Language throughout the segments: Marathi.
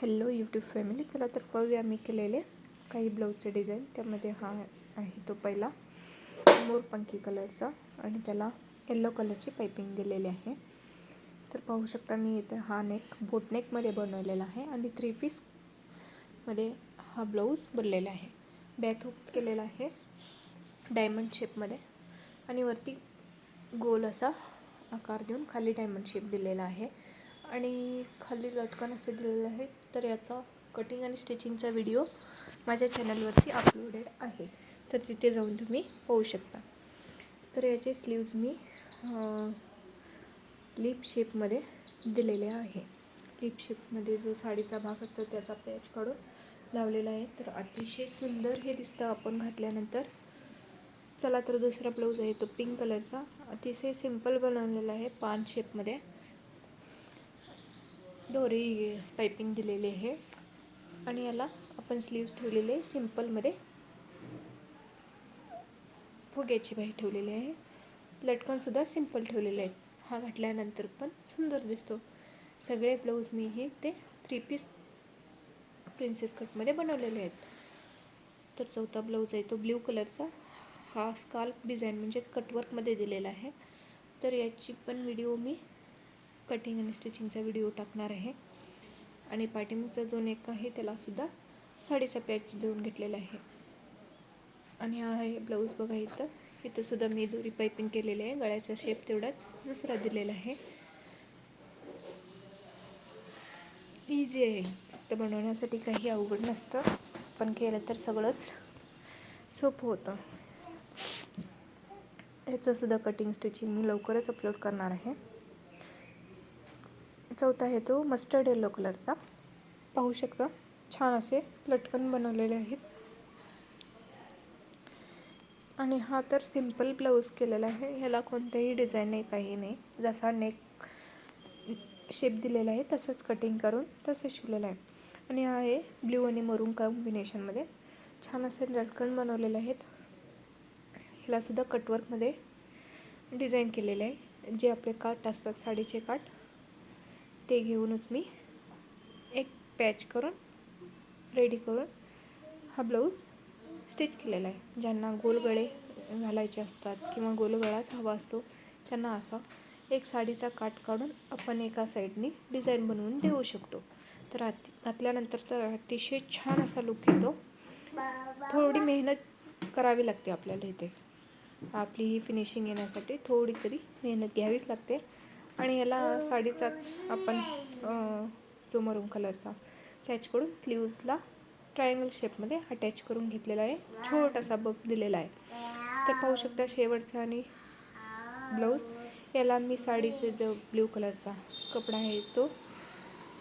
हॅलो यूट्यूब फॅमिली, चला तर पाहूया मी केलेले काही ब्लाऊजचे डिझाईन. त्यामध्ये हा आहे तो पहिला मोरपंखी कलरचा आणि त्याला येलो कलरची पाइपिंग दिलेली आहे. तर पाहू शकता मी इथे हा नेक बोट नेकमध्ये बनवलेला आहे आणि 3 पीसमध्ये हा ब्लाऊज बनलेला आहे. बॅक हुक केलेला आहे डायमंड शेपमध्ये आणि वरती गोल असा आकार देऊन खाली डायमंड शेप दिलेला आहे आणि खाली लटकन असे दिलेले आहे. तर याचा कटिंग आणि स्टिचिंगचा व्हिडिओ माझ्या चॅनलवरती अपलोडेड आहे, तर तिथे जाऊन तुम्ही पाहू शकता. तर याचे स्लीव्ज मी लिप शेपमध्ये दिलेले आहे. लिप शेपमध्ये जो साडीचा भाग असतो त्याचा पॅच काढून लावलेला आहे. तर अतिशय सुंदर हे दिसतं आपण घातल्यानंतर. चला तर दुसरा ब्लाऊज आहे तो पिंक कलरचा, अतिशय सिंपल बनवलेला आहे. पान शेपमध्ये दोरी पाइपिंग दिलेली आहे आणि याला आपण स्लीव्स ठेवलेले सिंपलमध्ये फुग्याची बाही ठेवलेली आहे. लटकनसुद्धा सिंपल ठेवलेले आहेत. हा घातल्यानंतर पण सुंदर दिसतो. सगळे ब्लाऊज मी हे ते 3 पीस प्रिन्सेस कटमध्ये बनवलेले आहेत. तर चौथा ब्लाऊज आहे तो ब्ल्यू कलरचा. हा स्काल्प डिझाईन म्हणजेच कटवर्कमध्ये दिलेला आहे. तर याची पण व्हिडिओ मी कटिंग आणि स्टिचिंगचा व्हिडिओ टाकणार आहे. आणि पाठीमागचा जो नेक आहे त्यालासुद्धा साडीचा पॅच देऊन घेतलेला आहे. आणि हा आहे ब्लाऊज बघा. इथं सुद्धा मी दोरी पाइपिंग केलेली आहे. गळ्याचा शेप तेवढाच दुसरा दिलेला आहे. इझी आहे, फक्त बनवण्यासाठी काही अवघड नसतं, पण केलं तर सगळंच सोपं होतं. याचंसुद्धा कटिंग स्टिचिंग मी लवकरच अपलोड करणार आहे. चौथा आहे तो मस्टर्ड येलो कलरचा. पाहू शकता छान असे लटकन बनवलेले आहेत. आणि हा तर सिंपल ब्लाऊज केलेला आहे. ह्याला कोणतेही डिझाईन नाही, काही नाही. जसा नेक शेप दिलेला आहे तसंच कटिंग करून तसं शिवलेलं आहे. आणि हा आहे ब्ल्यू आणि मरून कॉम्बिनेशनमध्ये छान असे लटकन बनवलेले आहेत. ह्यालासुद्धा कटवर्कमध्ये डिझाईन केलेले आहे. जे आपले काठ असतात साडीचे काठ ते घेऊनच मी एक पॅच करून रेडी करून हा ब्लाऊज स्टिच केलेला आहे. ज्यांना गोल गळे घालायचे असतात किंवा गोल गळाच हवा असतो त्यांना असा एक साडीचा काठ काढून आपण एका साईडनी डिझाईन बनवून देऊ शकतो. तर घातल्यानंतर तर अतिशय छान असा लुक येतो. थोडी मेहनत करावी लागते आपल्याला इथे. आपली ही फिनिशिंग येण्यासाठी थोडी तरी मेहनत घ्यावीच लागते. आणि याला साडीचाच आपण जो मरून कलरचा पॅच करून स्लीव्सला ट्रायंगल शेपमध्ये अटॅच करून घेतलेला आहे. छोटासा बफ दिलेला आहे. तर पाहू शकता शेवटचा आणि ब्लाऊज. याला मी साडीचे जो ब्ल्यू कलरचा कपडा आहे तो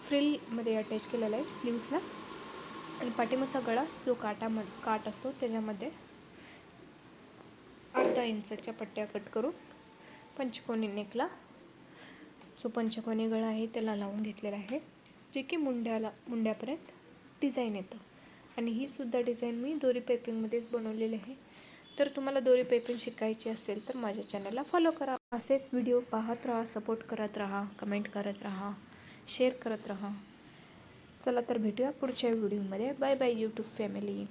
फ्रिलमध्ये अटॅच केलेला आहे स्लीव्सला. आणि पाठीमागचा गळा जो काठ असतो त्याच्यामध्ये अर्धा इंचाच्या पट्ट्या कट करून पंचकोनी नेकला जो पंचकोनी गळा आहे त्याला लावून घेतलेला आहे, जे की मुंड्यापर्यंत डिझाईन येतं. आणि ही सुद्धा डिझाईन मी दोरी पाइपिंगमध्येच बनवलेली आहे. तर तुम्हाला दोरी पाइपिंग शिकायची असेल तर माझ्या चॅनलला फॉलो करा. असेच व्हिडिओ पाहत राहा, सपोर्ट करत राहा, कमेंट करत राहा, शेअर करत राहा. चला तर भेटूया पुढच्या व्हिडिओमध्ये. Bye bye YouTube family.